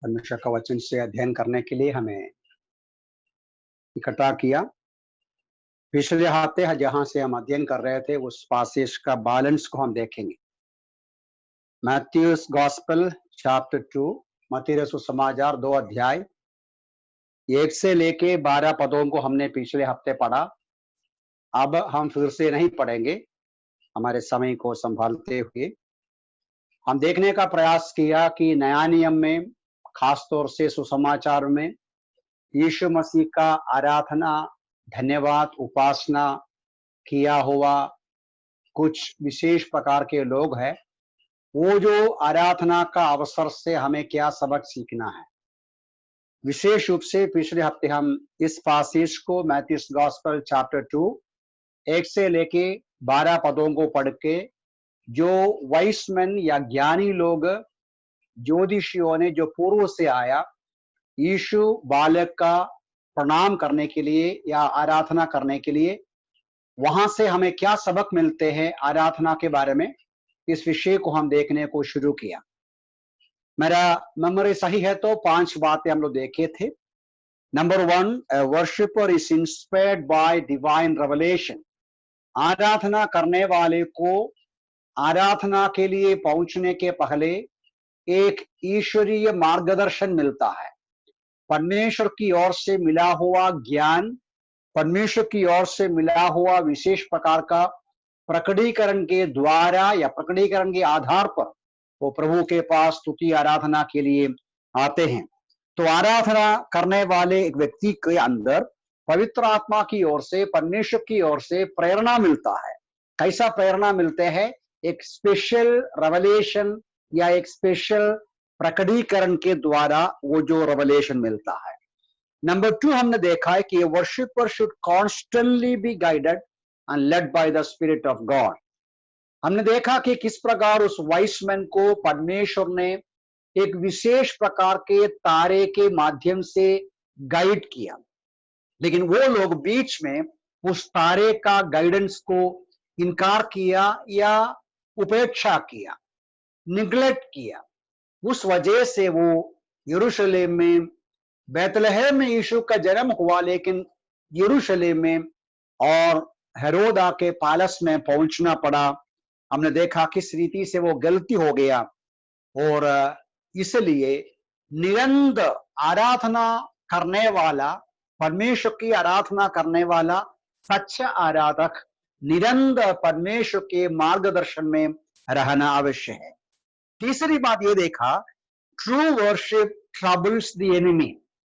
परमेश्वर का वचन से अध्ययन करने के लिए हमें इकट्ठा किया। पिछले हफ्ते जहां से हम अध्ययन कर रहे थे उस पासेज का बैलेंस को हम देखेंगे। मैथ्यूस गॉस्पेल चैप्टर 2, मत्ती रसूल समाचार 2 अध्याय 1 से लेके 12 पदों को हमने पिछले हफ्ते पढ़ा। अब हम फिर से नहीं पढ़ेंगे, हमारे समय को संभालते हुए हम देखने का प्रयास किया कि नया नियम में, खासतौर से सुसमाचार में, यीशु मसीह का आराधना, धन्यवाद, उपासना किया हुआ कुछ विशेष प्रकार के लोग हैं। वो जो आराधना का अवसर से हमें क्या सबक सीखना है। विशेष रूप से पिछले हफ्ते हम इस पासेज को मैथ्यूस गॉस्पेल चैप्टर 2 1 से लेके 12 पदों को पढ़ के जो वाइसमैन या ज्ञानी लोग, ज्योतिषियों ने जो पूर्व से आया, यीशु बालक का प्रणाम करने के लिए या आराधना करने के लिए, वहां से हमें क्या सबक मिलते हैं आराधना के बारे में, इस विषय को हम देखने को शुरू किया। मेरा मेमोरी सही है तो 5 बातें हम लोग देखे थे। Number 1, worshipper is inspired by divine revelation. आराधना करने वाले को आराधना के लिए पहुंचने के पहले एक ईश्वरीय मार्गदर्शन मिलता है। परमेश्वर की ओर से मिला हुआ ज्ञान, परमेश्वर की ओर से मिला हुआ विशेष प्रकार का प्रकटीकरण के द्वारा या प्रकटीकरण के आधार पर वो प्रभु के पास स्तुति आराधना के लिए आते हैं। तो आराधना करने वाले एक व्यक्ति के अंदर पवित्र आत्मा की ओर से, परमेश्वर की ओर से प्रेरणा मिलता है। कैसा प्रेरणा मिलते हैं? एक स्पेशल रेवलेशन या एक स्पेशल प्रकटीकरण के द्वारा वो जो रेवलेशन मिलता है। नंबर 2, हमने देखा है कि worshipper should constantly be guided and led by the spirit of God. हमने देखा कि किस प्रकार उस वाइसमैन को परमेश्वर ने एक विशेष प्रकार के तारे के माध्यम से गाइड किया, लेकिन वो लोग बीच में उस तारे का गाइडेंस को इनकार किया या उपेक्षा किया, निग्लेक्ट किया। उस वजह से वो यरूशलेम में, बैतलहम में यीशु का जन्म हुआ, लेकिन यरूशलेम में और हेरोदा के पैलेस में पहुंचना पड़ा। हमने देखा किस रीति से वो गलती हो गया और इसलिए निरंतर आराधना करने वाला, परमेश्वर की आराधना करने वाला सच्चा आराधक निरंतर परमेश्वर के मार्गदर्शन में रहना आवश्यक है। तीसरी बात ये देखा, true worship troubles the enemy.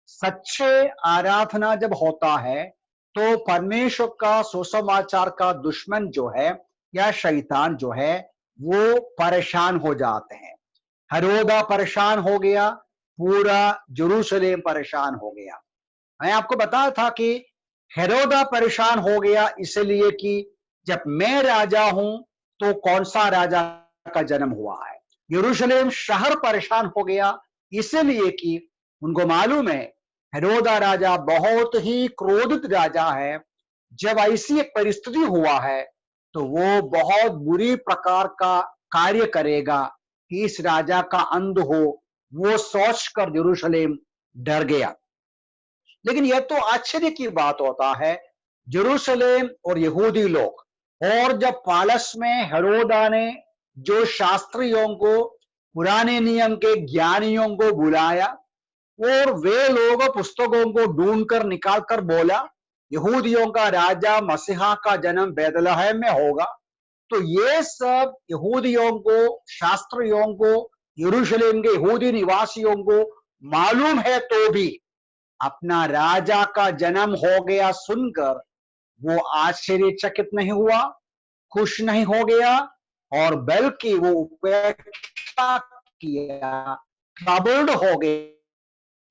सच्चे आराधना जब होता है तो परमेश्वर का सुसमाचार का दुश्मन जो है या शैतान जो है वो परेशान हो जाते हैं। हेरोदा परेशान हो गया, पूरा यरूशलेम परेशान हो गया। मैं आपको बताया था कि हेरोदा परेशान हो गया इसलिए कि जब मैं राजा हूं तो कौन सा राजा का जन्म हुआ है। यरूशलेम शहर परेशान हो गया इसलिए कि उनको मालूम है हेरोदा राजा बहुत ही क्रोधित राजा है। जब ऐसी एक परिस्थिति हुआ है तो वो बहुत बुरी प्रकार का कार्य करेगा कि इस राजा का अंत हो, वो सोचकर यरूशलेम डर गया। लेकिन यह तो आश्चर्य की बात होता है, यरूशलेम और यहूदी लोग, और जब पैलेस में हेरोदा ने जो शास्त्रियों को, पुराने नियम के ज्ञानियों को बुलाया और वे लोग पुस्तकों को ढूंढकर निकाल कर बोला यहूदियों का राजा मसीहा का जन्म बैतलहम में होगा, तो ये सब यहूदियों को, शास्त्रियों को, यरूशलेम के यहूदी निवासियों को मालूम है तो भी अपना राजा का जन्म हो गया सुनकर वो आश्चर्यचकित नहीं हुआ, खुश नहीं हो गया, और बल्कि वो उपेक्षा किया, ट्रबल्ड हो गए।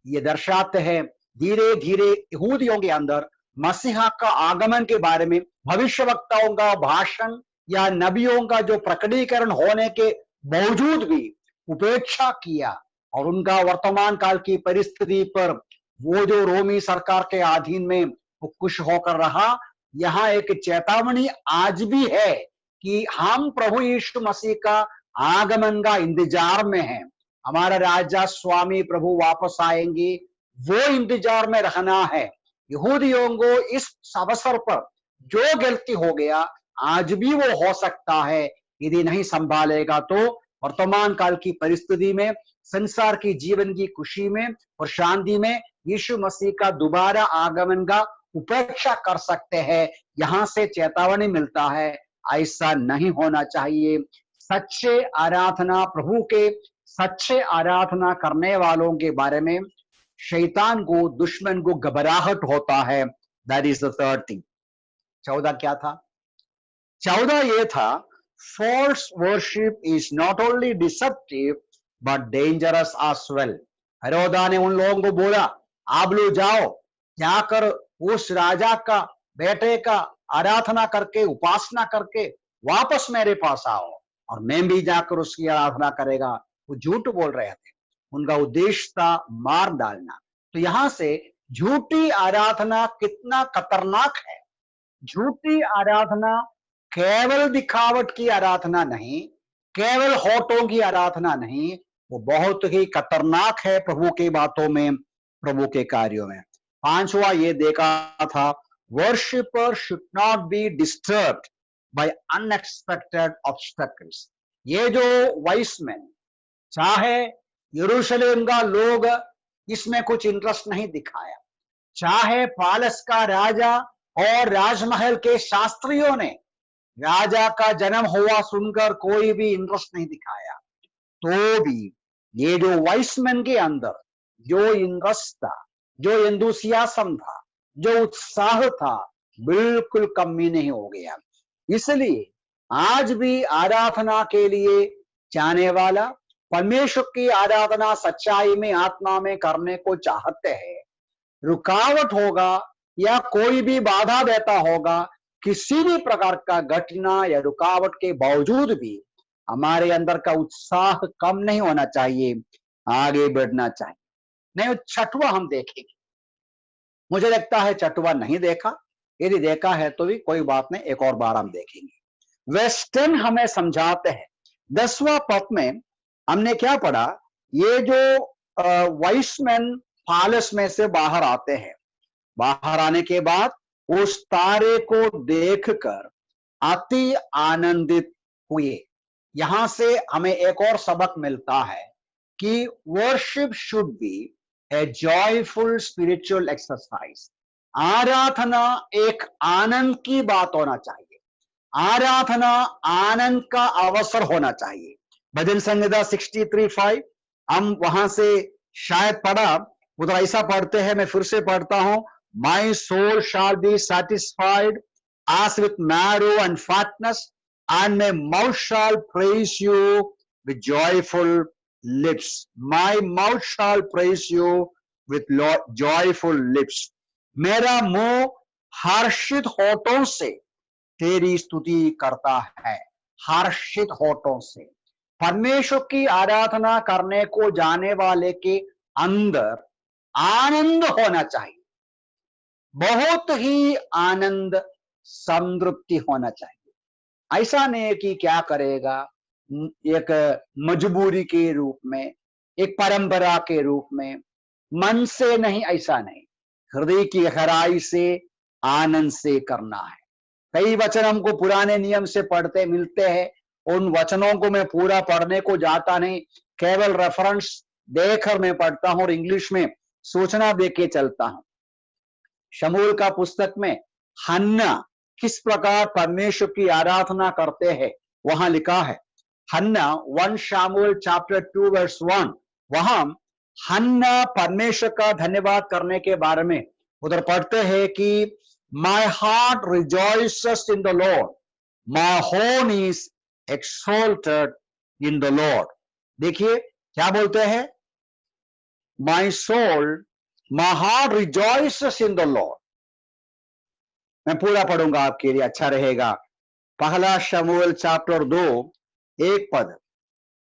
ये दर्शाते हैं धीरे धीरे यहूदियों के अंदर मसीहा का आगमन के बारे में भविष्यवक्ताओं का भाषण या नबियों का जो प्रकटीकरण होने के बावजूद भी उपेक्षा किया, और उनका वर्तमान काल की परिस्थिति पर वो जो रोमी सरकार के अधीन में वो खुश होकर रहा। यहाँ एक चेतावनी आज भी है कि हम प्रभु यीशु मसीह का आगमन का इंतजार में हैं। हमारा राजा स्वामी प्रभु वापस आएंगे, वो इंतजार में रहना है। यहूदियों को इस अवसर पर जो गलती हो गया आज भी वो हो सकता है, यदि नहीं संभालेगा तो वर्तमान काल की परिस्थिति में, संसार की जीवन की खुशी में और शांति में यीशु मसीह का दोबारा आगमन का उपेक्षा कर सकते हैं। यहां से चेतावनी मिलता है, ऐसा नहीं होना चाहिए। सच्चे आराधना, प्रभु के सच्चे आराधना करने वालों के बारे में शैतान को, दुश्मन को घबराहट होता है। That is the third thing. 14 क्या था? 14 ये था, false worship is not only deceptive but dangerous as well. हेरोदा ने उन लोगों को बोला, आप लोग जाओ, जाकर उस राजा का बेटे का आराधना करके, उपासना करके वापस मेरे पास आओ और मैं भी जाकर उसकी आराधना करेगा। वो झूठ बोल रहे थे, उनका उद्देश्य था मार डालना। तो यहां से झूठी आराधना कितना खतरनाक है। झूठी आराधना केवल दिखावट की आराधना नहीं, केवल होठों की आराधना नहीं, वो बहुत ही खतरनाक है प्रभु की बातों में, प्रभु के कार्यों में। 5वां ये देखा था, worshipper should not be disturbed by unexpected obstacles. ये जो वाइसमैन, चाहे यरूशलेम का लोग इसमें कुछ इंटरेस्ट नहीं दिखाया, चाहे पालस का राजा और राजमहल के शास्त्रियों ने राजा का जन्म हुआ सुनकर कोई भी इंटरेस्ट नहीं दिखाया, तो भी ये जो वाइसमैन के अंदर जो इंटरेस्ट था, जो एंथुसियाज्म था, जो उत्साह था, बिल्कुल कमी नहीं हो गया। इसलिए आज भी आराधना के लिए जाने वाला, परमेश्वर की आराधना सच्चाई में, आत्मा में करने को चाहते हैं, रुकावट होगा या कोई भी बाधा देता होगा, किसी भी प्रकार का घटना या रुकावट के बावजूद भी हमारे अंदर का उत्साह कम नहीं होना चाहिए, आगे बढ़ना चाहिए। नहीं, 6वां हम देखेंगे। मुझे लगता है 6वां नहीं देखा, यदि देखा है तो भी कोई बात नहीं, एक और बार हम देखेंगे। वेस्टर्न हमें समझाते हैं। 10वां पद में हमने क्या पढ़ा, ये जो वाइसमैन पालस में से बाहर आते हैं, बाहर आने के बाद उस तारे को देखकर अति आनंदित हुए। यहां से हमें एक और सबक मिलता है कि worship should be a joyful spiritual exercise. आराधना एक आनंद की बात होना चाहिए, आराधना आनंद का अवसर होना चाहिए। भजन संहिता 63:5 हम वहां से शायद पढ़ा, उधर ऐसा पढ़ते हैं, मैं फिर से पढ़ता हूं, My soul shall be satisfied as with marrow and fatness, and my mouth shall praise you with joyful lips. My mouth shall praise you with joyful lips. मेरा मुंह हर्षित होठों से तेरी स्तुति करता है। हर्षित होठों से। परमेश्वर की आराधना करने को जाने वाले के अंदर आनंद होना चाहिए, बहुत ही आनंद, संतृप्ति होना चाहिए। ऐसा नहीं कि क्या करेगा, एक मजबूरी के रूप में, एक परंपरा के रूप में, मन से नहीं, ऐसा नहीं, हृदय की गहराई से, आनंद से करना है। कई वचन हमको पुराने नियम से पढ़ते मिलते हैं, उन वचनों को मैं पूरा पढ़ने को जाता नहीं, केवल रेफरेंस देकर मैं पढ़ता हूं और इंग्लिश में सूचना देके चलता हूं। शमूएल का पुस्तक में हन्ना किस प्रकार परमेश्वर की आराधना करते हैं वहां लिखा है। हन्ना 1 शमूएल चैप्टर 2 वर्स 1, वहां हन्ना परमेश्वर का धन्यवाद करने के बारे में उधर पढ़ते हैं कि my heart rejoices in the Lord, my horn is exalted in the Lord. देखिए क्या बोलते हैं, my soul, My heart rejoices in the Lord. मैं पूरा पढ़ूंगा आपके लिए, अच्छा रहेगा। पहला शमूएल चैप्टर 2 1 पद।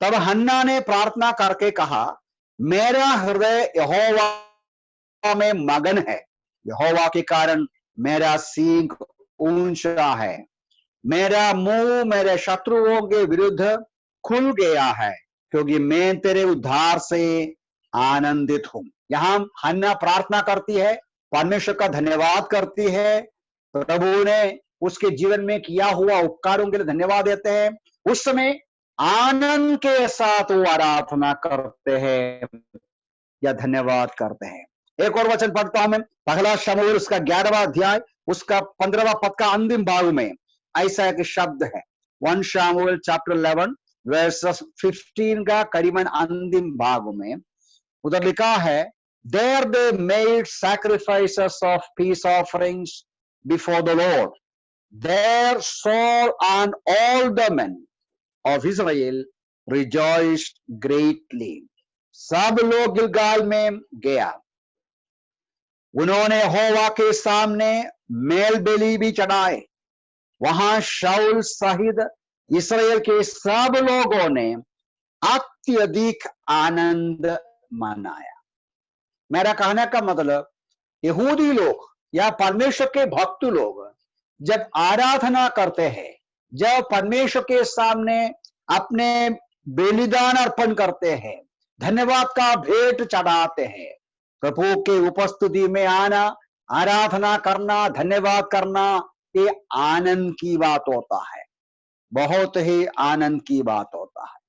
तब हन्ना ने प्रार्थना करके कहा, मेरा हृदय यहोवा में मगन है, यहोवा के कारण मेरा सींग ऊंचा है, मेरा मुंह मेरे शत्रुओं के विरुद्ध खुल गया है, क्योंकि मैं तेरे उद्धार से आनंदित हूं। यहां हन्ना प्रार्थना करती है, परमेश्वर का धन्यवाद करती है, प्रभु ने उसके जीवन में किया हुआ उपकारों के लिए धन्यवाद देते हैं। उस समय आनंद के साथ वो आराधना करते हैं या धन्यवाद करते हैं। एक और वचन पढ़ता हूं मैं, पहला शमूएल उसका 11वां अध्याय उसका 15वां पद का अंतिम भाग में ऐसा एक शब्द है। 1 शमूएल चैप्टर 11 वर्सेस 15 का करीबन अंतिम भाग में उधर लिखा है, There they made sacrifices of peace offerings before the Lord. There Saul and all the men of Israel rejoiced greatly. सब लोग गिलगाल में गया, उन्होंने यहोवा के सामने मेल बेली भी चढ़ाए। वहां शाऊल सहित इस्राएल के सब लोगों ने अत्यधिक आनंद मनाया। मेरा कहने का मतलब, यहूदी लोग या परमेश्वर के भक्त लोग जब आराधना करते हैं, जब परमेश्वर के सामने अपने बलिदान अर्पण करते हैं, धन्यवाद का भेंट चढ़ाते हैं, प्रभु के उपस्थिति में आना, आराधना करना, धन्यवाद करना, ये आनंद की बात होता है, बहुत ही आनंद की बात होता है।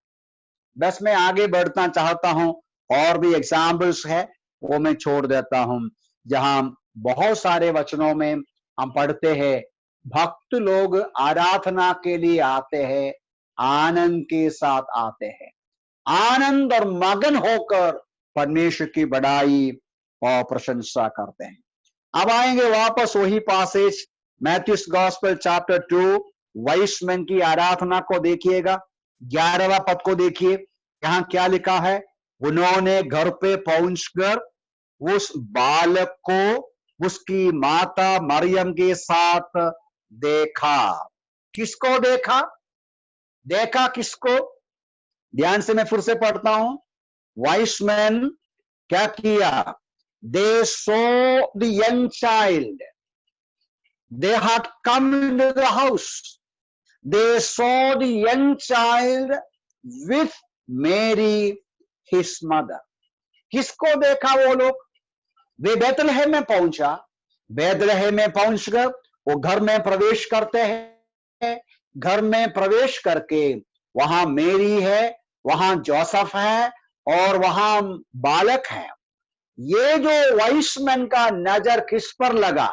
बस मैं आगे बढ़ना चाहता हूं, और भी एग्जाम्पल्स है वो मैं छोड़ देता हूं, जहां बहुत सारे वचनों में हम पढ़ते हैं भक्त लोग आराधना के लिए आते हैं, आनंद के साथ आते हैं, आनंद और मगन होकर परमेश्वर की बड़ाई और प्रशंसा करते हैं। अब आएंगे वापस वही passage, Matthew's gospel chapter 2, wise man की आराधना को देखिएगा, 11वां पद को देखिए। यहां क्या लिखा है, उन्होंने घर पे पहुंचकर उस बालक को उसकी माता मरियम के साथ देखा। किसको देखा? देखा किसको? ध्यान से मैं फिर से पढ़ता हूं। वाइस मैन क्या किया? They saw the young child, they had come into the house, they saw the young child with Mary his mother. किसको देखा वो लोग? वे बैतलहम में पहुंचा, बैतलहम में पहुंचकर वो घर में प्रवेश करते हैं। घर में प्रवेश करके वहां मेरी है, वहां जोसेफ है और वहां बालक है। ये जो वाइसमैन का नजर किस पर लगा?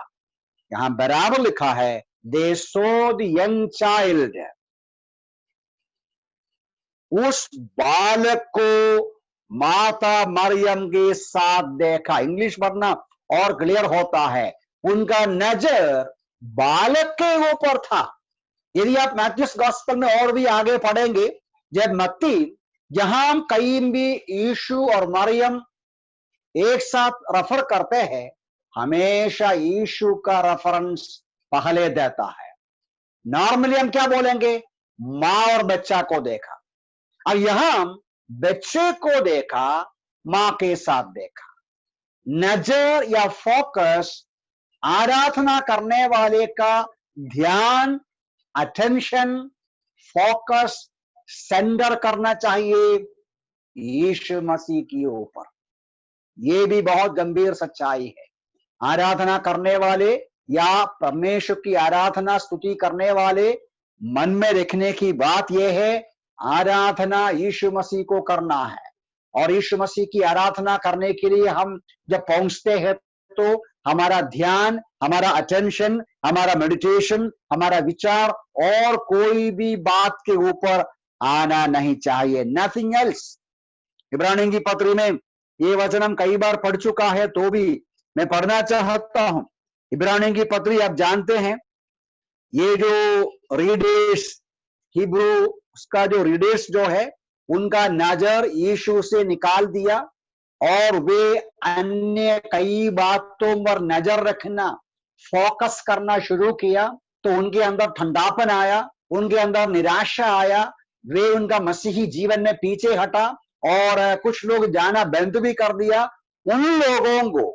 यहां बराबर लिखा है, दे सो द यंग चाइल्ड, उस बालक को माता मरियम के साथ देखा। इंग्लिश पढ़ना और क्लियर होता है, उनका नजर बालक के ऊपर था। यदि आप मैथ्यूस गॉस्पेल में और भी आगे पढ़ेंगे, जब मत्ती जहां कहीं भी यीशु और मरियम एक साथ रेफर करते हैं, हमेशा यीशु का रेफरेंस पहले देता है। नॉर्मली हम क्या बोलेंगे? मां और बच्चा को देखा। अब यहां बच्चे को देखा, मां के साथ देखा। नजर या फोकस आराधना करने वाले का ध्यान, अटेंशन, फोकस सेंटर करना चाहिए यीशु मसीह की ऊपर। ये भी बहुत गंभीर सच्चाई है। आराधना करने वाले या परमेश्वर की आराधना स्तुति करने वाले मन में रखने की बात यह है, आराधना यीशु मसीह को करना है। और यीशु मसीह की आराधना करने के लिए हम जब पहुंचते हैं तो हमारा ध्यान, हमारा अटेंशन, हमारा मेडिटेशन, हमारा विचार और कोई भी बात के ऊपर आना नहीं चाहिए, नथिंग एल्स। इब्रानियों की पत्री में ये वचन हम कई बार पढ़ चुका है, तो भी मैं पढ़ना चाहता हूं। इब्रानियों की पत्री आप जानते हैं, ये जो रीडर्स, हिब्रू उसका जो रीडर्स जो है, उनका नजर यीशु से निकाल दिया और वे अन्य कई बातों पर नजर रखना, फोकस करना शुरू किया। तो उनके अंदर ठंडापन आया, उनके अंदर निराशा आया, वे उनका मसीही जीवन में पीछे हटा और कुछ लोग जाना बंद भी कर दिया। उन लोगों को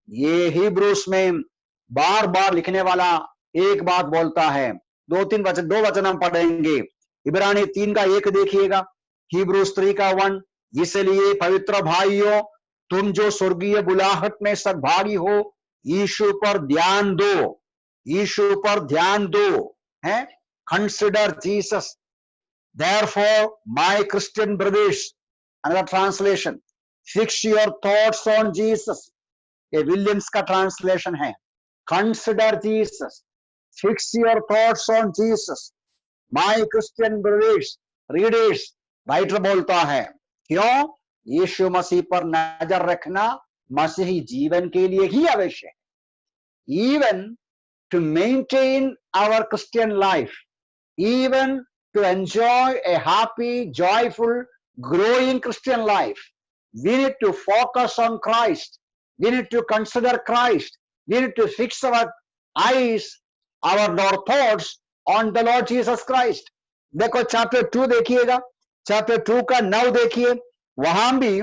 ये हिब्रूस में बार बार लिखने वाला एक बात बोलता है। दो वचन हम पढ़ेंगे। इब्रानी 3 का 1 देखिएगा, हिब्रूस 3:1, इसलिए पवित्र भाइयों, तुम जो स्वर्गीय बुलाहट में सहभागी हो, यीशु पर ध्यान दो, यीशु पर ध्यान दो, है। Consider Jesus. Therefore, my Christian brothers, another translation, fix your thoughts on Jesus. ये विलियम्स का ट्रांसलेशन है। Consider Jesus. Fix your thoughts on Jesus. My Christian brothers, readers, writer बोलता है, क्यों? यीशु मसीह पर नजर रखना मसीही जीवन के लिए ही आवश्यक है। Even to maintain our Christian life, even to enjoy a happy, joyful, growing Christian life, we need to focus on Christ. We need to consider Christ. We need to fix our eyes, our thoughts on the Lord Jesus Christ. देखो chapter 2 देखिएगा, chapter 2 का 9 देखिए, वहां भी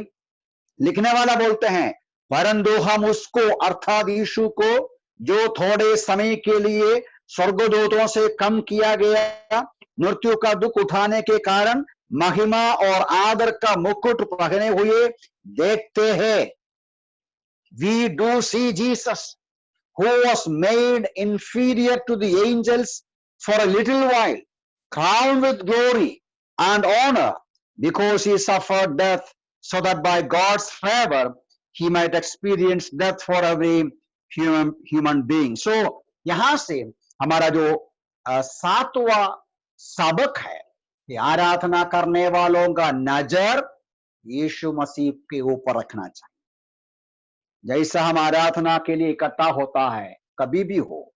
लिखने वाला बोलते हैं, परंतु हम उसको अर्थात यीशु को जो थोड़े समय के लिए स्वर्गदूतों से कम किया गया, मृत्यु का दुख उठाने के कारण महिमा और आदर का मुकुट पहने हुए देखते हैं। We do see Jesus, who was made inferior to the angels for a little while, crowned with glory and honor, because he suffered death, so that by God's favor he might experience death for every human being. So यहां से हमारा जो सातवां सबक है, ये आराधना करने वालों का नजर यीशु मसीह के ऊपर रखना चाहिए। जैसा हम आराधना के लिए इकट्ठा होता है, कभी भी हो,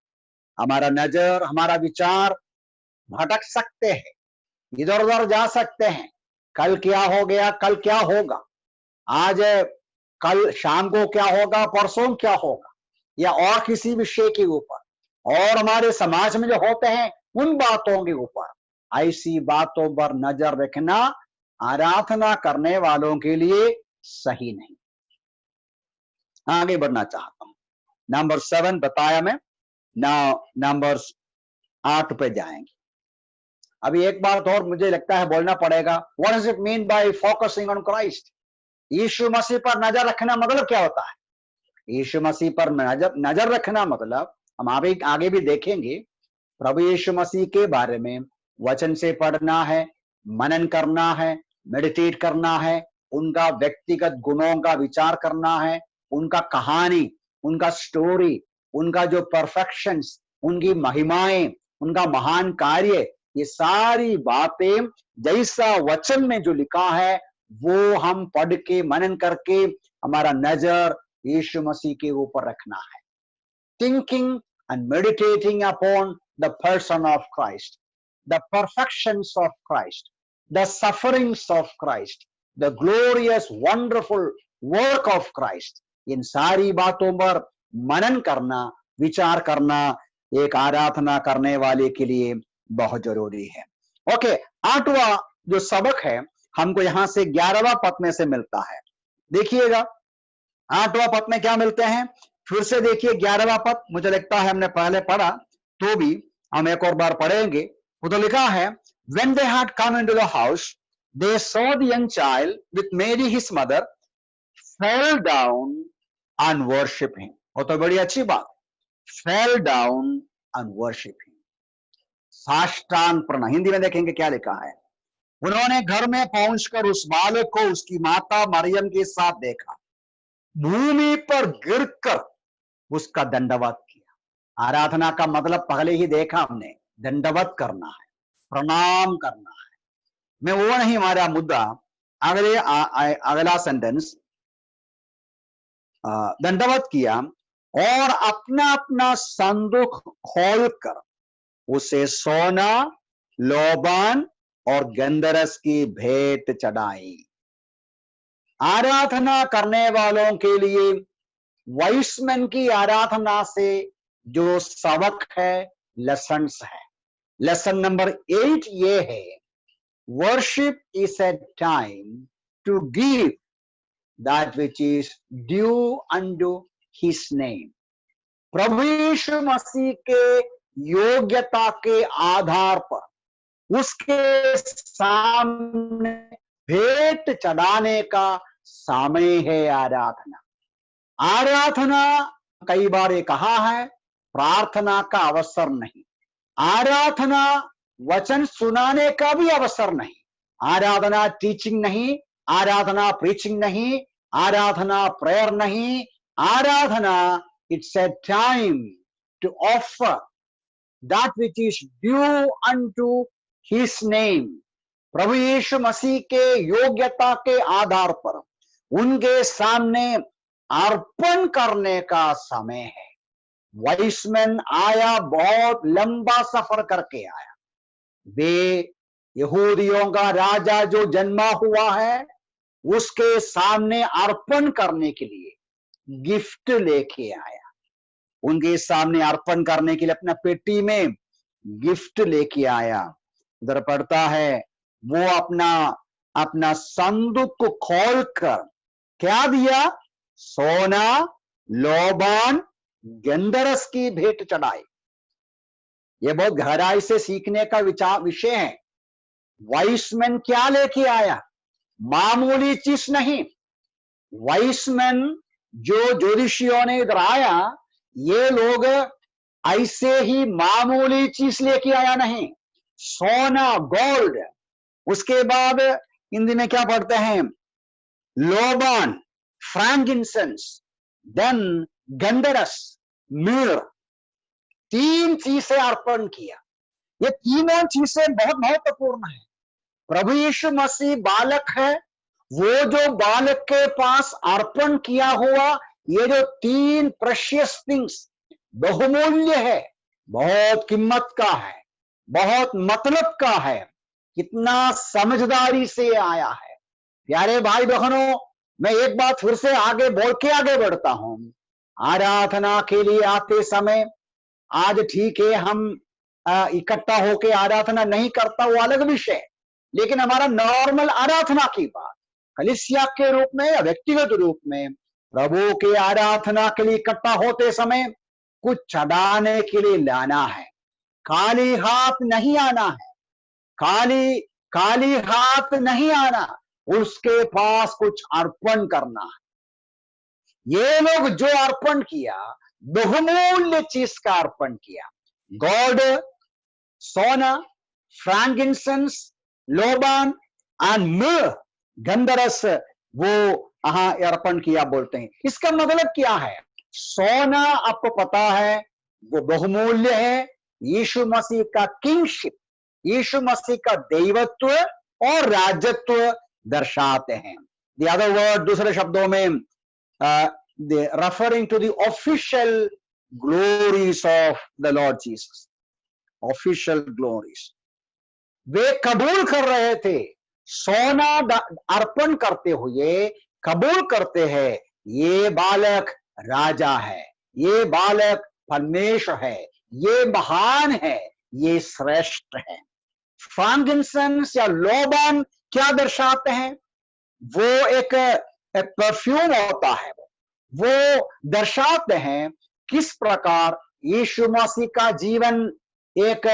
हमारा नजर, हमारा विचार भटक सकते हैं, इधर उधर जा सकते हैं। कल क्या हो गया, कल क्या होगा, आज कल शाम को क्या होगा, परसों क्या होगा, या और किसी विषय के ऊपर, और हमारे समाज में जो होते हैं उन बातों के ऊपर, ऐसी बातों पर नजर रखना आराधना करने वालों के लिए सही नहीं। आगे बढ़ना चाहता हूं। नंबर 7 बताया मैं, नंबर 8 पे जाएंगे। अभी एक बात और मुझे लगता है बोलना पड़ेगा। What does it mean by focusing on Christ? Yeshu Masih पर नजर रखना मतलब क्या होता है? यीशु मसीह पर नजर रखना मतलब, हम आगे भी देखेंगे, प्रभु यीशु मसीह के बारे में वचन से पढ़ना है, मनन करना है, मेडिटेट करना है, उनका व्यक्तिगत गुणों का विचार करना है, उनका कहानी, उनका स्टोरी, उनका जो परफेक्शंस, उनकी महिमाएं, उनका महान कार्य, ये सारी बातें जैसा वचन में जो लिखा है वो हम पढ़ के मनन करके हमारा नजर यीशु मसीह के ऊपर रखना है। Thinking and meditating upon the person of Christ, the perfections of Christ, the sufferings of Christ, the glorious wonderful work of Christ, इन सारी बातों पर मनन करना, विचार करना एक आराधना करने वाले के लिए बहुत जरूरी है। ओके, 8वां जो सबक है हमको यहां से 11वां पद में से मिलता है। देखिएगा 8वां पद में क्या मिलते हैं, फिर से देखिए 11वां पद। मुझे लगता है हमने पहले पढ़ा, तो भी हम एक और बार पढ़ेंगे। वो तो लिखा है, when they had come into the house, they saw the young child with Mary his mother, fell down and worship him. वो तो बड़ी अच्छी बात, fell down and worship him, साष्टांग प्रणा। हिंदी में देखेंगे क्या लिखा है, उन्होंने घर में पहुंचकर उस बालक को उसकी माता मरियम के साथ देखा, भूमि पर गिरकर उसका दंडवत किया। आराधना का मतलब पहले ही देखा हमने, दंडवत करना है, प्रणाम करना है। मैं वो नहीं हमारा मुद्दा, अगला सेंटेंस, दंडवत किया और अपना अपना संदूक खोलकर उसे सोना, लोबान और गंधरस की भेंट चढ़ाई। आराधना करने वालों के लिए वाइसमैन की आराधना से जो सबक है, लेसन्स है। लेसन नंबर 8 ये है, worship is a time to give that which is due unto his name. प्रभु यीशु मसीह के योग्यता के आधार पर उसके सामने भेंट चढ़ाने का समय है आराधना। आराधना, कई बार ये कहा है, प्रार्थना का अवसर नहीं। आराधना वचन सुनाने का भी अवसर नहीं। आराधना टीचिंग नहीं, आराधना प्रीचिंग नहीं, आराधना प्रेयर नहीं। आराधना, it's a time to offer that which is due unto his name. प्रभु यीशु मसीह के योग्यता के आधार पर उनके सामने अर्पण करने का समय है। वाइसमैन आया, बहुत लंबा सफर करके आया। वे यहूदियों का राजा जो जन्मा हुआ है, उसके सामने अर्पण करने के लिए गिफ्ट लेके आया। उनके सामने अर्पण करने के लिए अपना पेटी में गिफ्ट लेके आया। उधर पढ़ता है, वो अपना संदूक को खोलकर क्या दिया? सोना, लोबान, गंधरस की भेंट चढ़ाई। ये बहुत गहराई से सीखने का विषय है। वाइसमैन क्या लेके आया? मामूली चीज नहीं। वाइसमैन जो ज्योतिषियों ने इधर आया, ये लोग ऐसे ही मामूली चीज लेके आया नहीं। सोना, गोल्ड, उसके बाद हिंदी में क्या पढ़ते हैं? लोबान, फ्रैंकिंसेंस, देन गंधरस, म्यूर, 3 चीजें अर्पण किया। ये तीनों चीजें बहुत महत्वपूर्ण है। प्रभु यीशु मसीह बालक है, वो जो बालक के पास अर्पण किया हुआ ये जो 3 प्रेशियस थिंग्स बहुमूल्य है, बहुत कीमत का है, बहुत मतलब का है। कितना समझदारी से आया है। प्यारे भाई बहनों, मैं एक बात फिर से आगे बोल के आगे बढ़ता हूं। आराधना के लिए आते समय, आज ठीक है हम इकट्ठा होके आराधना नहीं करता, वो अलग विषय, लेकिन हमारा नॉर्मल आराधना की बात, कलीसिया के रूप में या व्यक्तिगत रूप में प्रभु के आराधना के लिए इकट्ठा होते समय कुछ चढ़ाने के लिए लाना है। खाली हाथ नहीं आना है। खाली हाथ नहीं आना, उसके पास कुछ अर्पण करना है। ये लोग जो अर्पण किया, बहुमूल्य चीज का अर्पण किया। गॉड, सोना, फ्रैंकिंसेंस, लोबान एंड म्यूर, गंधरस, वो अर्पण किया बोलते हैं। इसका मतलब क्या है? सोना आपको पता है वो बहुमूल्य है। यीशु मसीह का किंगशिप, यीशु मसीह का दैवत्व और राजत्व दर्शाते हैं। द अदर वर्ड, दूसरे शब्दों में, referring to the official glories of the Lord Jesus, official glories. वे कबूल कर रहे थे, सोना अर्पण करते हुए कबूल करते हैं, ये बालक राजा है, ये बालक परमेश्वर है, ये महान है, ये श्रेष्ठ है। फ्रैंकिंसेंस या लोबान क्या दर्शाते हैं? वो एक परफ्यूम होता है। वो दर्शाते हैं किस प्रकार यीशु मसीह का जीवन एक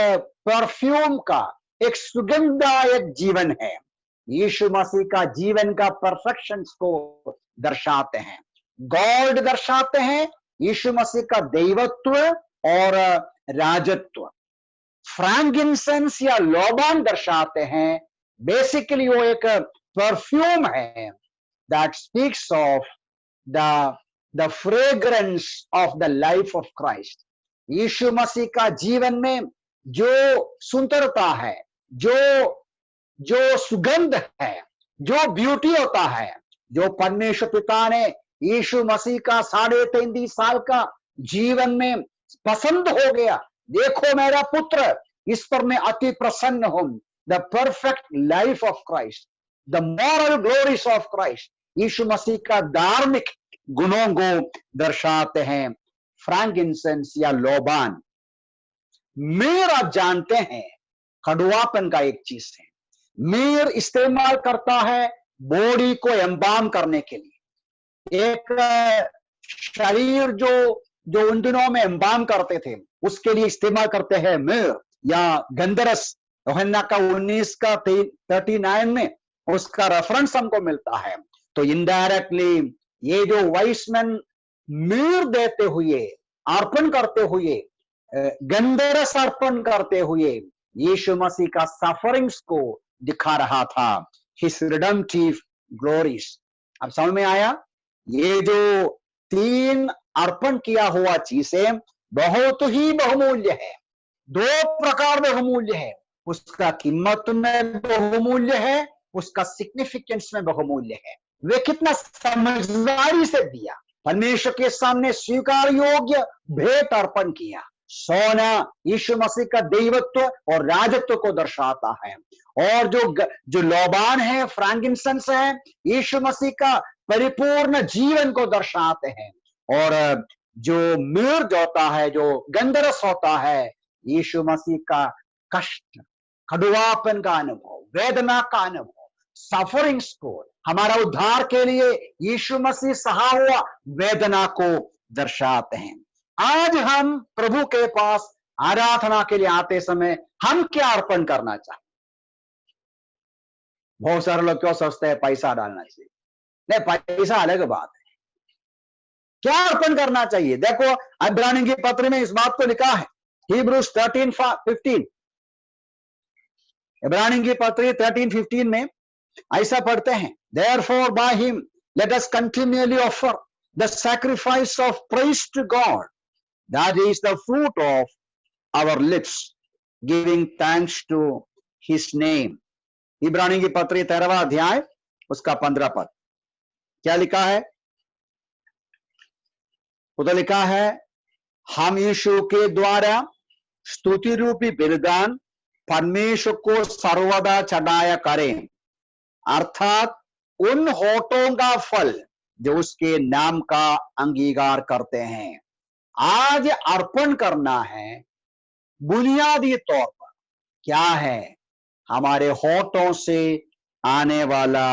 परफ्यूम का, एक सुगंधदायक जीवन है। यीशु मसीह का जीवन का परफेक्शन को दर्शाते हैं। गॉड दर्शाते हैं यीशु मसीह का दैवत्व और राजत्व। फ्रैंकिंसेंस या लोबान दर्शाते हैं, बेसिकली वो एक परफ्यूम है that speaks of the fragrance of the life of Christ. Yeshu Masih का जीवन में जो सुंदरता है, जो सुगंध है, जो ब्यूटी होता है, जो परमेश्वर पिता ने यीशु मसीह का 33.5 साल का जीवन में पसंद हो गया। देखो मेरा पुत्र, इस पर मैं अति प्रसन्न हूं। The perfect life of Christ, the moral glories of Christ, Yeshu Masih का धार्मिक गुणों को दर्शाते हैं फ्रैंकिंसेंस या लोबान। मीर, आप जानते हैं, कड़वापन का एक चीज है। मीर इस्तेमाल करता है बॉडी को एम्बाम करने के लिए। एक शरीर जो उन दिनों में एम्बाम करते थे, उसके लिए इस्तेमाल करते हैं मीर या गंधरस। यूहन्ना का 19 का 39 में उसका रेफरेंस हमको मिलता है। तो इनडायरेक्टली ये जो वाइसमैन मीर देते हुए, अर्पण करते हुए, गंधरस अर्पण करते हुए यीशु मसीह का सफरिंग्स को दिखा रहा था, हिज रिडेम्पटिव ग्लोरीज। अब समझ में आया? ये जो 3 अर्पण किया हुआ चीजें बहुत ही बहुमूल्य है। 2 प्रकार में बहुमूल्य है, उसका कीमत में बहुमूल्य है, उसका सिग्निफिकेंस में बहुमूल्य है। वे कितना समझदारी से दिया, परमेश्वर के सामने स्वीकार योग्य भेंट अर्पण किया। सोना यीशु मसीह का दैवत्व और राजत्व को दर्शाता है, और जो लोबान है, फ्रैंकिंसेंस है, यीशु मसीह का परिपूर्ण जीवन को दर्शाते हैं। और जो मिर्ज होता है, जो गंधरस होता है, यीशु मसीह का कष्ट, कड़वापन का अनुभव, वेदना का अनुभव, सफरिंग्स को, हमारा उद्धार के लिए यीशु मसीह सहा हुआ वेदना को दर्शाते हैं। आज हम प्रभु के पास आराधना के लिए आते समय हम क्या अर्पण करना चाहिए? बहुत सारे लोग क्यों सोचते हैं पैसा डालना चाहिए? नहीं, पैसा अलग बात है। क्या अर्पण करना चाहिए? देखो, इब्रानी की पत्र में इस बात को लिखा है, Hebrews 13:15, इब्रानी की पत्र 13:15 में ऐसा पढ़ते हैं, Therefore by him let us continually offer the sacrifice of praise to God, that is the fruit of our lips, giving thanks to his name। इब्रानी की पत्री 13वां अध्याय उसका 15 पद क्या लिखा है? उधर लिखा है, हम यीशु के द्वारा स्तुति रूपी बलिदान परमेश्वर को सर्वदा चढ़ाया करें, अर्थात उन होठों का फल जो उसके नाम का अंगीकार करते हैं। आज अर्पण करना है बुनियादी तौर पर क्या है? हमारे होठों से आने वाला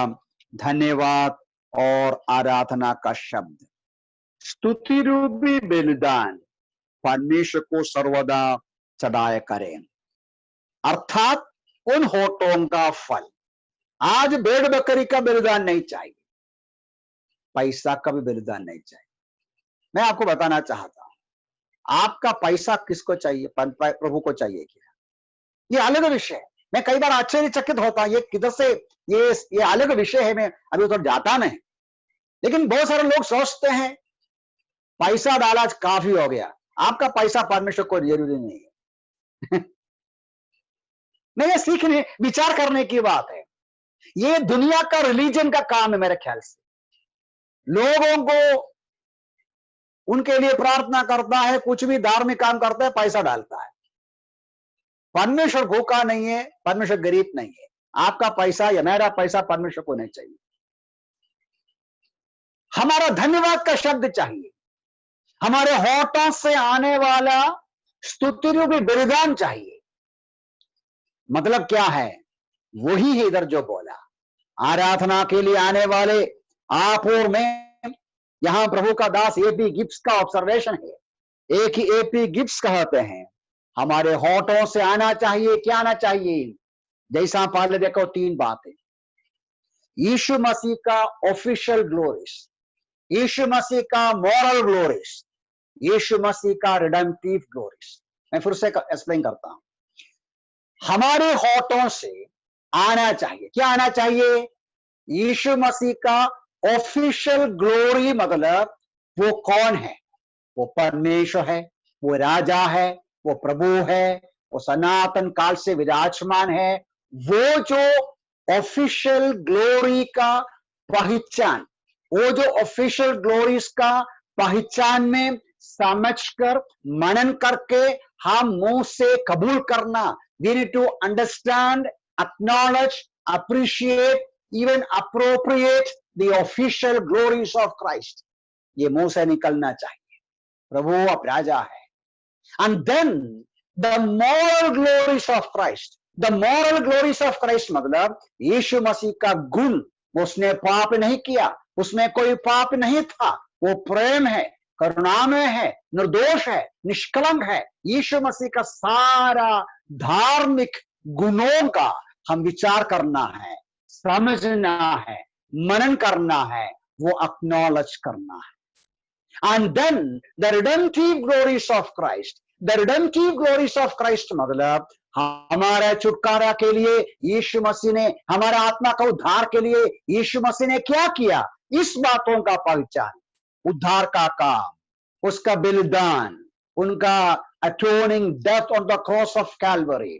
धन्यवाद और आराधना का शब्द, स्तुति रूपी बलिदान परमेश्वर को सर्वदा चढ़ाया करें, अर्थात उन होठों का फल। आज भेड़ बकरी का बलिदान नहीं चाहिए, पैसा का भी बलिदान नहीं चाहिए। मैं आपको बताना चाहता हूं, आपका पैसा किसको चाहिए? प्रभु को चाहिए क्या? ये अलग विषय है। मैं कई बार आश्चर्यचकित होता हूं, ये किधर से ये अलग विषय है, मैं अभी उधर जाता नहीं। लेकिन बहुत सारे लोग सोचते हैं पैसा डाला काफी हो गया। आपका पैसा परमेश्वर को जरूरी नहीं है। नहीं, ये सीखने विचार करने की बात है। ये दुनिया का रिलीजन का काम है मेरे ख्याल से। लोगों को उनके लिए प्रार्थना करता है, कुछ भी धार्मिक काम करता है, पैसा डालता है। परमेश्वर भूखा नहीं है, परमेश्वर गरीब नहीं है। आपका पैसा या मेरा पैसा परमेश्वर को नहीं चाहिए। हमारा धन्यवाद का शब्द चाहिए, हमारे होठों से आने वाला स्तुति रूपी बलिदान चाहिए। मतलब क्या है? वही है इधर जो बोला, आराधना के लिए आने वाले आप और मैं। यहां प्रभु का दास एपी गिब्स का ऑब्जर्वेशन है, एक ही एपी गिब्स कहते हैं, हमारे होठों से आना चाहिए। क्या आना चाहिए? जैसा पहले देखो 3 बातें, यीशु मसीह का ऑफिशियल ग्लोरीज, यीशु मसीह का मॉरल ग्लोरीज, यीशु मसीह का रिडेम्पटिव ग्लोरीज। मैं फिर से एक्सप्लेन करता हूं। हमारे होठों से आना चाहिए, क्या आना चाहिए? यीशु मसीह का ऑफिशियल ग्लोरी। मतलब वो कौन है? वो परमेश्वर है, वो राजा है, वो प्रभु है, वो सनातन काल से विराजमान है। वो जो ऑफिशियल ग्लोरी का पहचान, वो जो ऑफिशियल ग्लोरीज का पहचान में समझकर मनन करके हम मुंह से कबूल करना। We need to understand, acknowledge, appreciate, even appropriate the official glories of Christ. ये मुंह से निकलना चाहिए, प्रभु अब राजा है। And then the moral glories of Christ. The moral glories of Christ मतलब यीशु मसीह का गुण। उसने पाप नहीं किया, उसमें कोई पाप नहीं था, वो प्रेम है, करुणामय है, निर्दोष है, निष्कलंक है। यीशु मसीह का सारा धार्मिक गुणों का हम विचार करना है, समझना है, मनन करना है, वो एक्नॉलेज करना है। And then the redemptive glories of Christ, the redemptive glories of Christ मतलब हमारे छुटकारा के लिए यीशु मसीह ने, हमारे आत्मा का उद्धार के लिए यीशु मसीह ने क्या किया, इस बातों का पहचान, उद्धार का काम, उसका बलिदान, उनका atoning death on the cross of Calvary,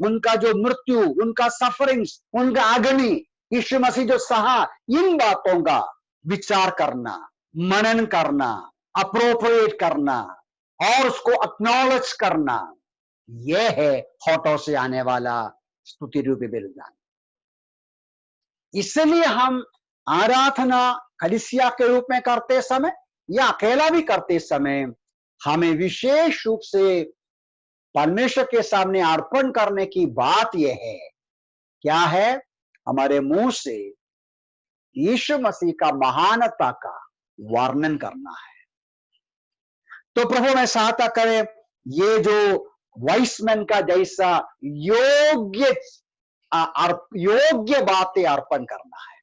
उनका जो मृत्यु, उनका सफरिंग्स, उनका अग्नि, यीशु मसीह जो सहा, इन बातों का विचार करना, मनन करना, अप्रोप्रिएट करना और उसको एक्नॉलेज करना, यह है होठों से आने वाला स्तुति रूपी बलिदान। इसलिए हम आराधना कलीसिया के रूप में करते समय या अकेला भी करते समय हमें विशेष रूप से परमेश्वर के सामने अर्पण करने की बात यह है, क्या है, हमारे मुंह से यीशु मसीह का महानता का वर्णन करना है। तो प्रभु में सहायता करे, ये जो वाइसमैन का जैसा योग्य बातें अर्पण करना है।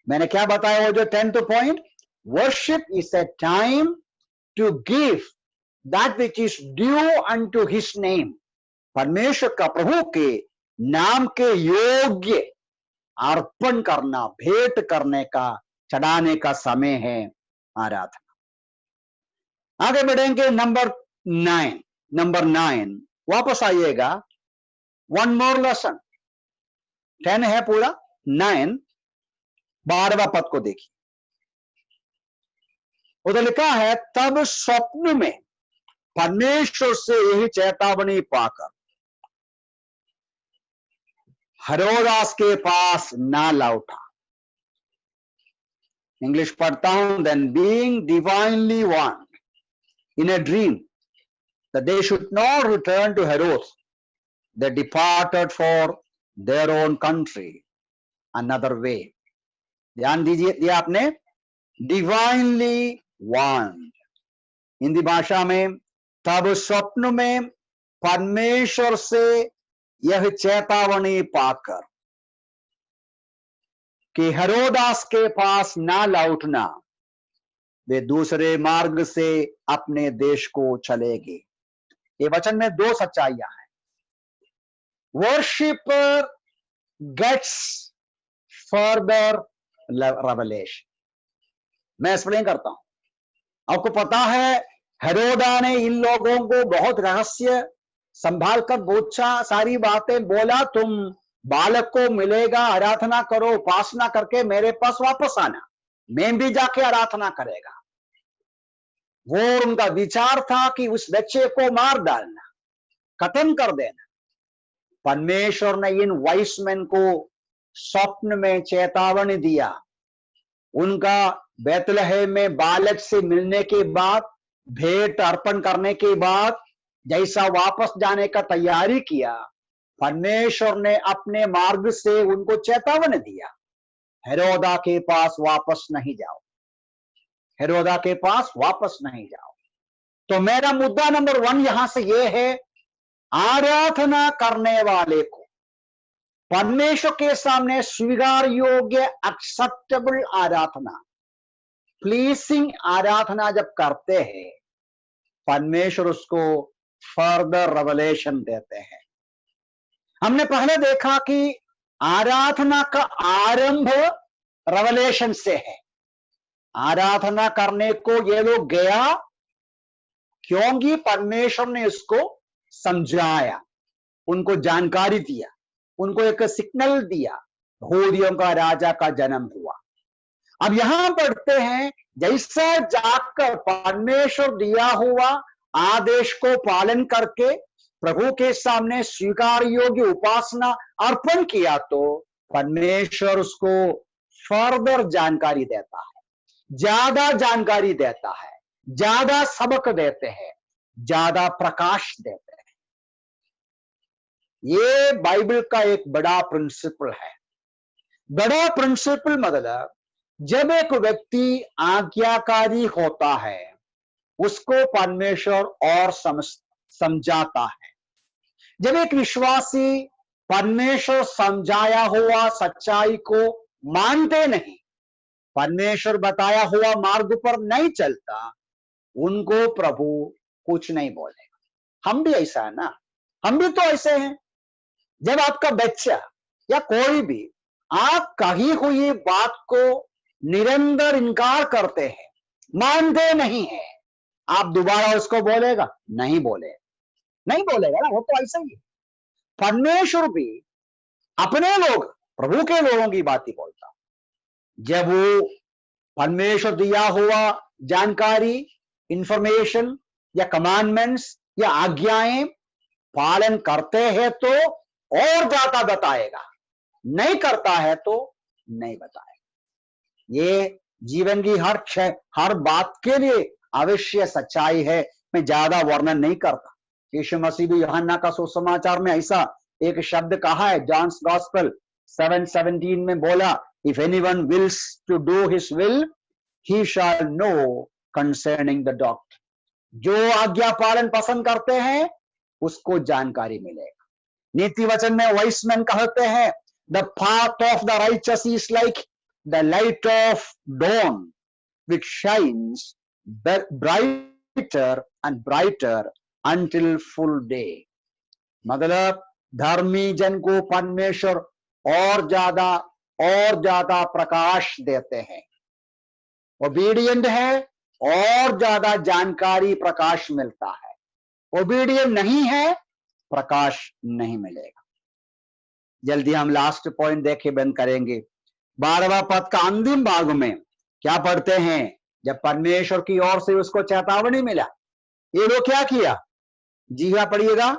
मैंने क्या बताया, वो जो 10th point, worship is a time to give that which is due unto his name. परमेश्वर का, प्रभु के नाम के योग्य अर्पण करना, भेंट करने का, चढ़ाने का समय है आराधना। आगे बढ़ेंगे नंबर 9, वापस आइएगा, वन मोर लेसन। 10 है पूरा, 9 12वां पद को देखिए, उधर लिखा है, तब स्वप्न में परमेश्वर से यही चेतावनी पाकर हेरोदास के पास ना लौटा। इंग्लिश पढ़ता हूं, then being divinely warned in a dream that they should not return to Herod, they departed for their own country another way. ध्यान दीजिए, दिया आपने, divinely warned। हिंदी भाषा में, तब स्वप्न में परमेश्वर से यह चेतावनी पाकर कि हेरोदास के पास ना लौटना, वे दूसरे मार्ग से अपने देश को चलेंगे। ये वचन में 2 सच्चाइयां हैं। Worshipper gets further revelation. मैं एक्सप्लेन करता हूं। आपको पता है, हेरोदा ने इन लोगों को बहुत रहस्य संभाल कर बहुत सारी बातें बोला, तुम बालक को मिलेगा, आराधना करो, उपासना करके मेरे पास वापस आना, मैं भी जाके आराधना करेगा। वो उनका विचार था कि उस बच्चे को मार डालना, खत्म कर देना। परमेश्वर ने इन वाइसमैन को स्वप्न में चेतावनी दिया। उनका बैतलहम में बालक से मिलने के बाद, भेंट अर्पण करने के बाद जैसा वापस जाने का तैयारी किया, परमेश्वर ने अपने मार्ग से उनको चेतावनी दिया, हेरोदा के पास वापस नहीं जाओ, हेरोदा के पास वापस नहीं जाओ। तो मेरा मुद्दा नंबर 1 यहां से यह है, आराधना करने वाले को परमेश्वर के सामने स्वीकार योग्य, एक्सेप्टेबल आराधना, प्लीजिंग आराधना जब करते हैं, परमेश्वर उसको फर्दर रेवलेशन देते हैं। हमने पहले देखा कि आराधना का आरंभ रेवलेशन से है। आराधना करने को ये लोग गया क्योंकि परमेश्वर ने उसको समझाया, उनको जानकारी दिया, उनको एक सिग्नल दिया, यहूदियों का राजा का जन्म हुआ। अब यहां पढ़ते हैं, जैसा जाकर परमेश्वर दिया हुआ आदेश को पालन करके प्रभु के सामने स्वीकार योग्य उपासना अर्पण किया, तो परमेश्वर उसको फर्दर जानकारी देता है, ज्यादा जानकारी देता है, ज्यादा सबक देते हैं, ज्यादा प्रकाश देते हैं। ये बाइबल का एक बड़ा प्रिंसिपल है। बड़ा प्रिंसिपल मतलब, जब एक व्यक्ति आज्ञाकारी होता है, उसको परमेश्वर और समझाता है। जब एक विश्वासी परमेश्वर समझाया हुआ सच्चाई को मानते नहीं, परमेश्वर बताया हुआ मार्ग पर नहीं चलता, उनको प्रभु कुछ नहीं बोलेगा। हम भी ऐसा है ना, हम भी तो ऐसे हैं। जब आपका बच्चा या कोई भी आप कही हुई बात को निरंतर इनकार करते हैं, मानते नहीं है, आप दोबारा उसको बोलेगा? नहीं बोले, नहीं बोलेगा ना, वो तो ऐसा ही है। परमेश्वर भी अपने लोग, प्रभु के लोगों की बात ही बोलता। जब वो परमेश्वर दिया हुआ जानकारी, इंफॉर्मेशन या कमांडमेंट्स या आज्ञाएं पालन करते हैं तो और ज्यादा बताएगा, नहीं करता है तो नहीं बताएगा। ये जीवन की हर बात के लिए अवश्य सच्चाई है। मैं ज्यादा वर्णन नहीं करता। यीशु मसीह भी यूहन्ना का सुसमाचार में ऐसा एक शब्द कहा है, जॉन्स गॉस्पेल 7:17 में बोला, if anyone wills to do his will he shall know concerning the doctor. जो आज्ञा पालन पसंद करते हैं उसको जानकारी मिलेगा। नीति वचन में वाइस मैन कहते हैं, the path of the righteous is like the light of dawn which shines brighter and brighter until full day। मतलब धर्मी जन को परमेश्वर और ज्यादा प्रकाश देते हैं। ओबीडियंट है और ज्यादा जानकारी प्रकाश मिलता है, ओबीडियंट नहीं है प्रकाश नहीं मिलेगा। जल्दी हम लास्ट पॉइंट देखे बंद करेंगे। 12वां पद का अंतिम भाग में क्या पढ़ते हैं? जब परमेश्वर की ओर से उसको चेतावनी मिला, ये लोग क्या किया? जी हाँ, पढ़िएगा।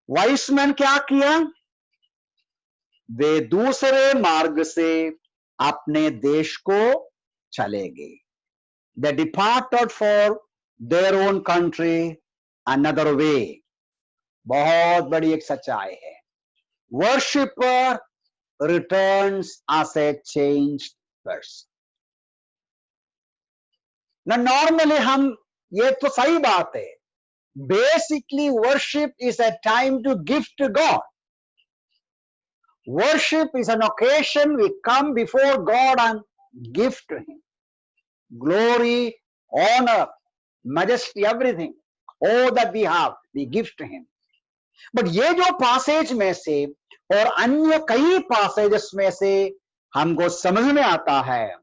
वाइस मैन क्या किया? वे दूसरे मार्ग से अपने देश को चले गए। They departed for their own country another way। बहुत बड़ी एक सच्चाई है। Worshipper returns as a changed person। ना नॉर्मली हम, ये तो सही बात है, basically worship is a time to give to God. Worship is an occasion we come before God and give to him glory, honour, majesty, everything, all that we have we give to him. But ये जो Passage में से और अन्य कई पासेजेस में से हमको समझ में आता है,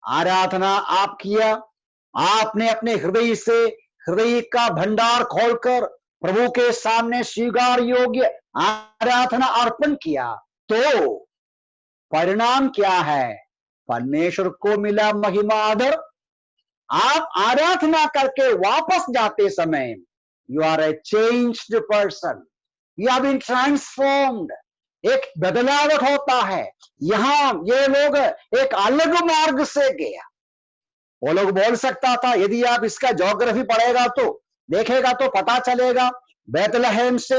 आराधना आप किया, आपने अपने हृदय से हृदय का भंडार खोलकर प्रभु के सामने स्वीकार योग्य आराधना अर्पण किया, तो परिणाम क्या है? परमेश्वर को मिला महिमा आदर। आप आराधना करके वापस जाते समय you are a changed person, you have been transformed. एक बदलावट होता है। यहां ये लोग एक अलग मार्ग से गया। वो लोग बोल सकता था, यदि आप इसका ज्योग्राफी पढ़ेगा तो देखेगा तो पता चलेगा, बेथलेहेम से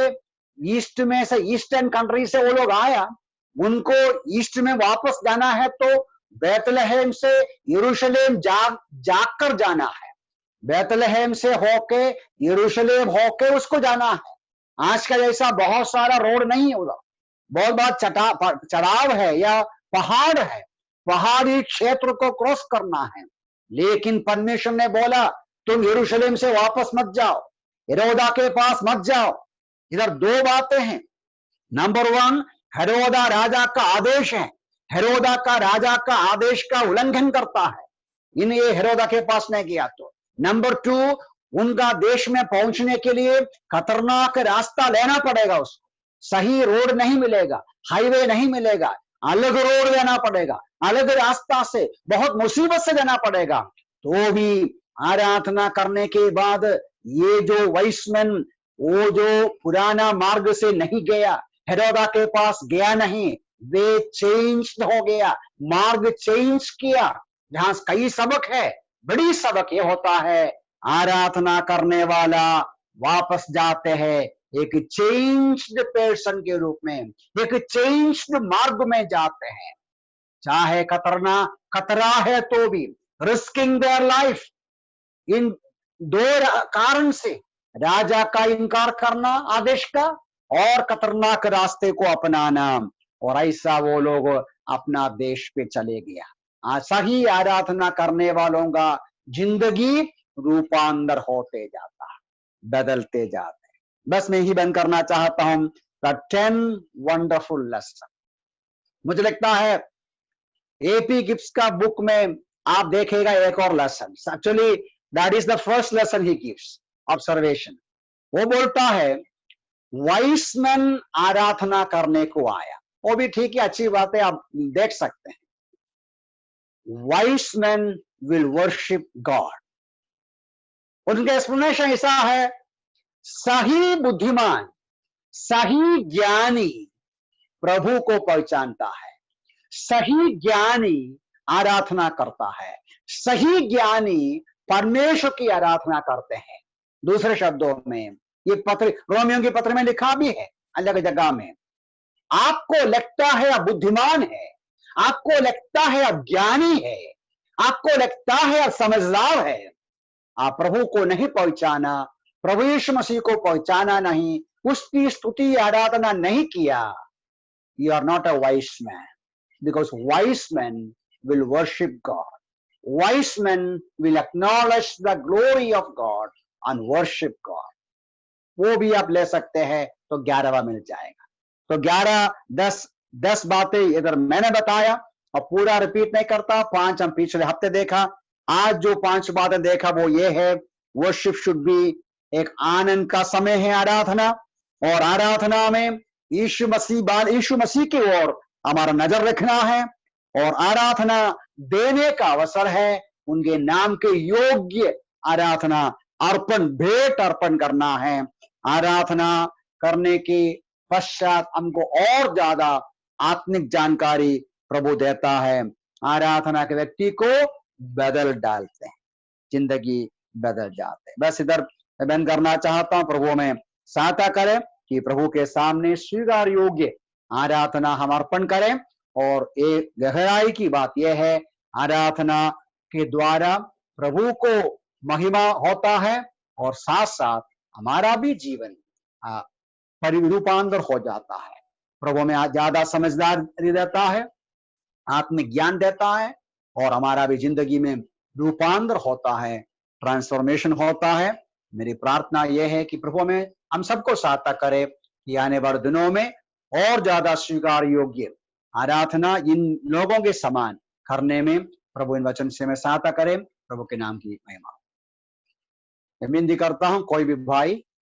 ईस्ट में से, ईस्टर्न कंट्री से वो लोग आया, उनको ईस्ट में वापस जाना है तो बेथलेहेम से यरूशलेम जाकर जाना है, बेथलेहेम से होके यरूशलेम होके उसको जाना है। आज का जैसा बहुत सारा रोड नहीं है उधर, बहुत बड़ा चढ़ाव है या पहाड़ है, पहाड़ी क्षेत्र को क्रॉस करना है। लेकिन परमेश्वर ने बोला, तुम यरूशलेम से वापस मत जाओ, हेरोदा के पास मत जाओ। इधर दो बातें हैं। नंबर 1, हेरोदा राजा का आदेश है, हेरोदा का राजा का आदेश का उल्लंघन करता है, इन ये हेरोदा के पास नहीं गया तो। नंबर 2, उनका देश में पहुंचने के लिए खतरनाक रास्ता लेना पड़ेगा, उसको सही रोड नहीं मिलेगा, हाईवे नहीं मिलेगा, अलग रोड लेना पड़ेगा, अलग रास्ता से, बहुत मुसीबत से जाना पड़ेगा। तो भी आराधना करने के बाद ये जो वाइसमैन, वो जो पुराना मार्ग से नहीं गया, हेरोदा के पास गया नहीं, वे चेंज हो गया, मार्ग चेंज किया। जहां कई सबक है, बड़ी सबक ये होता है, आराधना करने वाला वापस जाते हैं एक चेंज्ड पर्सन के रूप में, एक चेंज्ड मार्ग में जाते हैं। चाहे खतरा है तो भी, रिस्किंग देयर लाइफ। इन दो कारण से, राजा का इनकार करना आदेश का, और खतरनाक रास्ते को अपनाना, और ऐसा वो लोग अपना देश पे चले गया। सही आराधना करने वालों का जिंदगी रूपांतर होते जाता है, बदलते जाते हैं। बस मैं ही बंद करना चाहता हूं। The 10 wonderful lesson. मुझे लगता है एपी गिब्स का बुक में आप देखेगा एक और lesson. Actually that is the first lesson he gives, observation. वो बोलता है वाइस मैन आराधना करने को आया। वो भी ठीक है, अच्छी बात है, आप देख सकते हैं। Vice man will worship God. उनका एक्सप्लेनेशन ऐसा है, सही बुद्धिमान, सही ज्ञानी प्रभु को पहचानता है, सही ज्ञानी आराधना करता है, सही ज्ञानी परमेश्वर की आराधना करते हैं। दूसरे शब्दों में ये पत्र रोमियों के पत्र में लिखा भी है अलग जगह में। आपको लगता है आप बुद्धिमान है, आपको लगता है आप ज्ञानी है, आपको लगता है आप समझदार है, आप प्रभु को नहीं पहचाना, प्रभु यीशु मसीह को पहचाना नहीं, उसकी स्तुति आराधना नहीं किया, you are not a wise man, because wise men will worship God. Wise men will acknowledge the glory of God and worship God. वो भी आप ले सकते हैं, तो 11वां मिल जाएगा। तो 11, 10 बातें इधर मैंने बताया और पूरा रिपीट नहीं करता। 5 हम पिछले हफ्ते देखा। आज जो 5 बातें देखा वो ये है, वर्शिप शुड बी एक आनंद का समय है आराधना, और आराधना में यीशु मसीह की ओर हमारा नजर रखना है, और आराधना देने का अवसर है, उनके नाम के योग्य आराधना अर्पण, भेंट अर्पण करना है। आराधना करने के पश्चात हमको और ज्यादा आत्मिक जानकारी प्रभु देता है। आराधना के व्यक्ति को बदल डालते हैं, जिंदगी बदल जाते हैं। बस इधर बंद करना चाहता हूं। प्रभु में सहायता करें कि प्रभु के सामने स्वीकार योग्य आराधना हम अर्पण करें। और एक गहराई की बात यह है, आराधना के द्वारा प्रभु को महिमा होता है, और साथ साथ हमारा भी जीवन परिरूपांतर हो जाता है। प्रभु में ज्यादा समझदारी देता है, आत्मिक ज्ञान देता है, और हमारा भी जिंदगी में रूपांतर होता है, ट्रांसफॉर्मेशन होता है। मेरी प्रार्थना यह है कि प्रभु में हम सबको सहायता करे कि आने वाले दिनों में और ज्यादा स्वीकार योग्य आराधना इन लोगों के समान करने में प्रभु इन वचन से मैं सहायता करे। प्रभु के नाम की महिमा। मैं विनती करता हूं, कोई भी भाई